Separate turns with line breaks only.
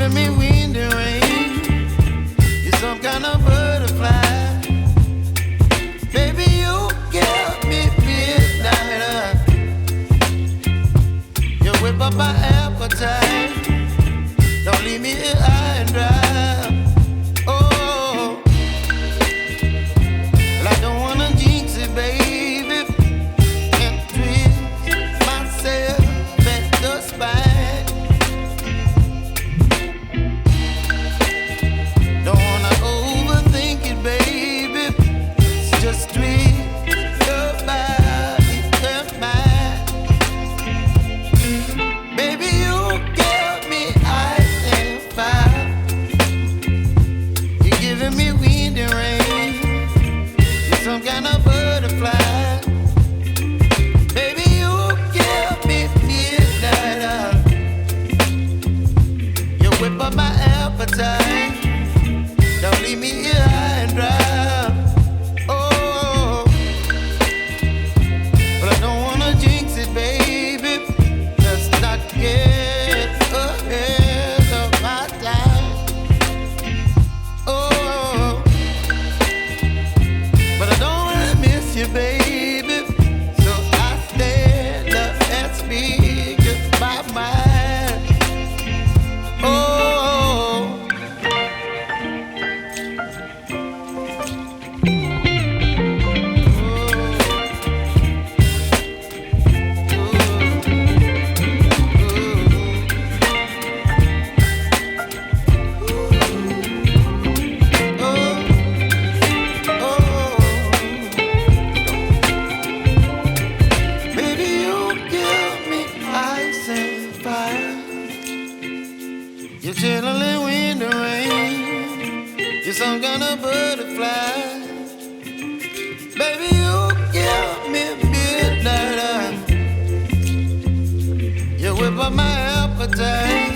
giving me wind and rain. You're some kind of butterfly. Baby, you give me midnight. You whip up my appetite. Don't leave me here high and dry. Oh, well, I don't wanna jinx it, baby, and twist myself at the spine. Don't wanna overthink it, baby. It's just twist your body and mine. Baby, you give me ice and fire. You're giving me wind and rain. You're some kind of butterfly. Baby, you give me midnight. You whip up my appetite. Don't leave me here high and dry. Oh, but I don't wanna jinx it, baby. Let's not get ahead of my time. Oh, but I don't wanna miss you, baby. So I stand up and speak just my mind. Oh. Baby, you give me ice and fire. You're chilling wind and rain. You're some kind of butterfly. Baby, you give me midnight. You whip up my appetite.